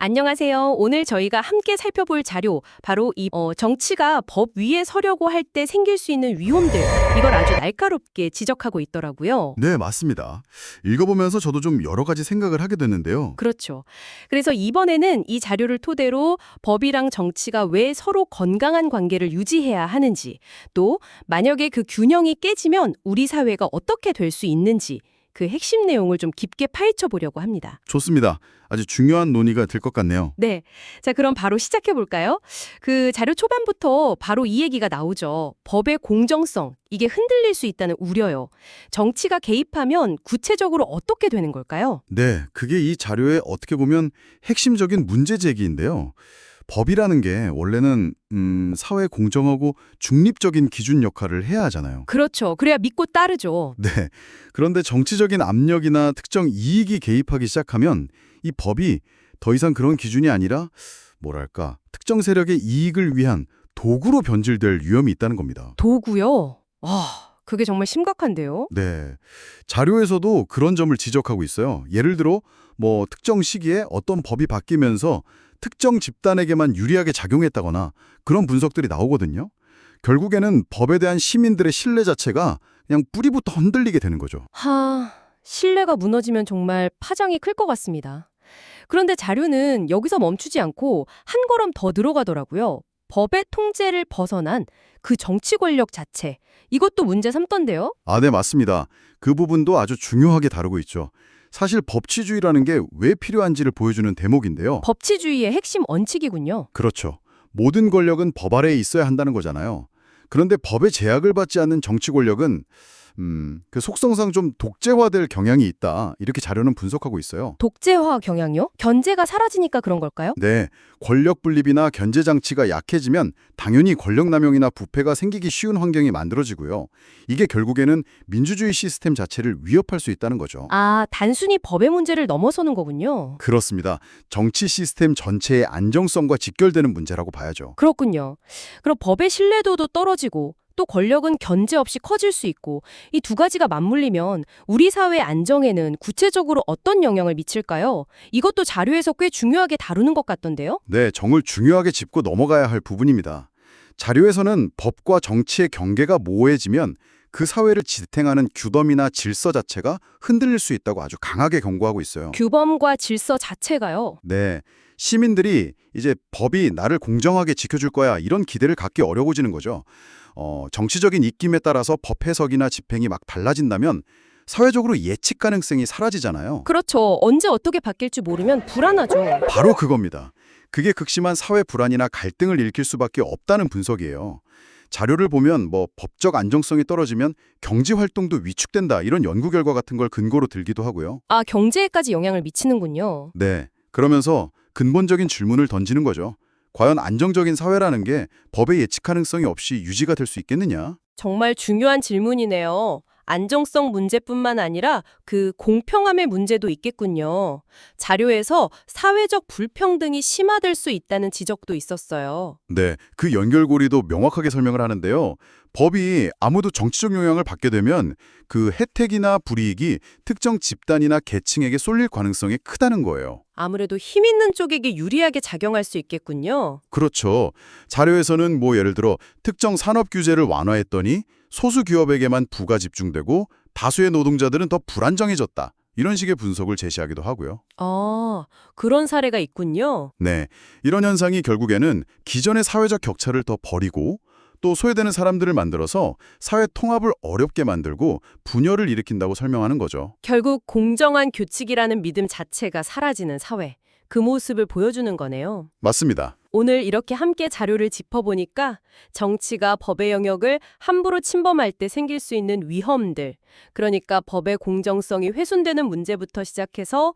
안녕하세요. 오늘 저희가 함께 살펴볼 자료, 바로 정치가 법 위에 서려고 할 때 생길 수 있는 위험들, 이걸 아주 날카롭게 지적하고 있더라고요. 네, 맞습니다. 읽어보면서 저도 좀 여러 가지 생각을 하게 됐는데요. 그렇죠. 그래서 이번에는 이 자료를 토대로 법이랑 정치가 왜 서로 건강한 관계를 유지해야 하는지, 또 만약에 그 균형이 깨지면 우리 사회가 어떻게 될 수 있는지, 그 핵심 내용을 좀 깊게 파헤쳐 보려고 합니다. 좋습니다. 아주 중요한 논의가 될 것 같네요. 네. 자, 그럼 바로 시작해 볼까요? 그 자료 초반부터 바로 이 얘기가 나오죠. 법의 공정성, 이게 흔들릴 수 있다는 우려요. 정치가 개입하면 구체적으로 어떻게 되는 걸까요? 네, 그게 이 자료의 어떻게 보면 핵심적인 문제 제기인데요. 법이라는 게 원래는 사회 공정하고 중립적인 기준 역할을 해야 하잖아요. 그렇죠. 그래야 믿고 따르죠. 네, 그런데 정치적인 압력이나 특정 이익이 개입하기 시작하면 이 법이 더 이상 그런 기준이 아니라 뭐랄까 특정 세력의 이익을 위한 도구로 변질될 위험이 있다는 겁니다. 도구요? 그게 정말 심각한데요? 네. 자료에서도 그런 점을 지적하고 있어요. 예를 들어 뭐 특정 시기에 어떤 법이 바뀌면서 특정 집단에게만 유리하게 작용했다거나 그런 분석들이 나오거든요. 결국에는 법에 대한 시민들의 신뢰 자체가 그냥 뿌리부터 흔들리게 되는 거죠. 신뢰가 무너지면 정말 파장이 클 것 같습니다. 그런데 자료는 여기서 멈추지 않고 한 걸음 더 들어가더라고요. 법의 통제를 벗어난 그 정치 권력 자체, 이것도 문제 삼던데요? 아, 네, 맞습니다. 그 부분도 아주 중요하게 다루고 있죠. 사실 법치주의라는 게 왜 필요한지를 보여주는 대목인데요. 법치주의의 핵심 원칙이군요. 그렇죠. 모든 권력은 법 아래에 있어야 한다는 거잖아요. 그런데 법의 제약을 받지 않는 정치 권력은 그 속성상 좀 독재화될 경향이 있다. 이렇게 자료는 분석하고 있어요. 독재화 경향요? 견제가 사라지니까 그런 걸까요? 네, 권력 분립이나 견제 장치가 약해지면 당연히 권력 남용이나 부패가 생기기 쉬운 환경이 만들어지고요. 이게 결국에는 민주주의 시스템 자체를 위협할 수 있다는 거죠. 단순히 법의 문제를 넘어서는 거군요. 그렇습니다. 정치 시스템 전체의 안정성과 직결되는 문제라고 봐야죠. 그렇군요. 그럼 법의 신뢰도도 떨어지고 또 권력은 견제 없이 커질 수 있고 이 두 가지가 맞물리면 우리 사회 안정에는 구체적으로 어떤 영향을 미칠까요? 이것도 자료에서 꽤 중요하게 다루는 것 같던데요? 네, 정을 중요하게 짚고 넘어가야 할 부분입니다. 자료에서는 법과 정치의 경계가 모호해지면 그 사회를 지탱하는 규범이나 질서 자체가 흔들릴 수 있다고 아주 강하게 경고하고 있어요. 규범과 질서 자체가요. 네, 시민들이 이제 법이 나를 공정하게 지켜줄 거야 이런 기대를 갖기 어려워지는 거죠. 정치적인 입김에 따라서 법 해석이나 집행이 막 달라진다면 사회적으로 예측 가능성이 사라지잖아요. 그렇죠. 언제 어떻게 바뀔지 모르면 불안하죠. 바로 그겁니다. 그게 극심한 사회 불안이나 갈등을 일으킬 수밖에 없다는 분석이에요. 자료를 보면 뭐 법적 안정성이 떨어지면 경제 활동도 위축된다 이런 연구 결과 같은 걸 근거로 들기도 하고요. 경제에까지 영향을 미치는군요. 네, 그러면서 근본적인 질문을 던지는 거죠. 과연 안정적인 사회라는 게 법의 예측 가능성이 없이 유지가 될 수 있겠느냐? 정말 중요한 질문이네요. 안정성 문제뿐만 아니라 그 공평함의 문제도 있겠군요. 자료에서 사회적 불평등이 심화될 수 있다는 지적도 있었어요. 네, 그 연결고리도 명확하게 설명을 하는데요. 법이 아무도 정치적 영향을 받게 되면 그 혜택이나 불이익이 특정 집단이나 계층에게 쏠릴 가능성이 크다는 거예요. 아무래도 힘 있는 쪽에게 유리하게 작용할 수 있겠군요. 그렇죠. 자료에서는 뭐 예를 들어 특정 산업 규제를 완화했더니 소수 기업에게만 부가 집중되고 다수의 노동자들은 더 불안정해졌다. 이런 식의 분석을 제시하기도 하고요. 그런 사례가 있군요. 네, 이런 현상이 결국에는 기존의 사회적 격차를 더 버리고 또 소외되는 사람들을 만들어서 사회 통합을 어렵게 만들고 분열을 일으킨다고 설명하는 거죠. 결국 공정한 규칙이라는 믿음 자체가 사라지는 사회, 그 모습을 보여주는 거네요. 맞습니다. 오늘 이렇게 함께 자료를 짚어보니까 정치가 법의 영역을 함부로 침범할 때 생길 수 있는 위험들, 그러니까 법의 공정성이 훼손되는 문제부터 시작해서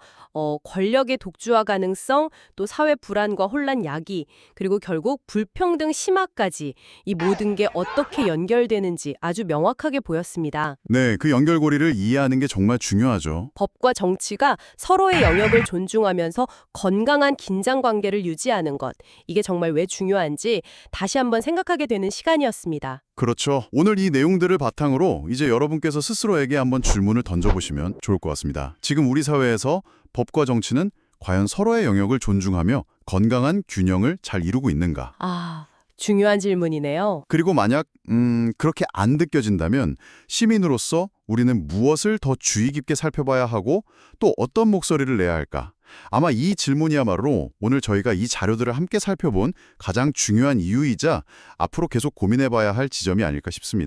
권력의 독주화 가능성, 또 사회 불안과 혼란 야기, 그리고 결국 불평등 심화까지 이 모든 게 어떻게 연결되는지 아주 명확하게 보였습니다. 네, 그 연결고리를 이해하는 게 정말 중요하죠. 법과 정치가 서로의 영역을 존중하면서 건강한 긴장 관계를 유지하는 것, 이게 정말 왜 중요한지 다시 한번 생각하게 되는 시간이었습니다. 그렇죠. 오늘 이 내용들을 바탕으로 이제 여러분께서 스스로에게 한번 질문을 던져보시면 좋을 것 같습니다. 지금 우리 사회에서 법과 정치는 과연 서로의 영역을 존중하며 건강한 균형을 잘 이루고 있는가? 아, 중요한 질문이네요. 그리고 만약 그렇게 안 느껴진다면 시민으로서 우리는 무엇을 더 주의 깊게 살펴봐야 하고 또 어떤 목소리를 내야 할까? 아마 이 질문이야말로 오늘 저희가 이 자료들을 함께 살펴본 가장 중요한 이유이자 앞으로 계속 고민해봐야 할 지점이 아닐까 싶습니다.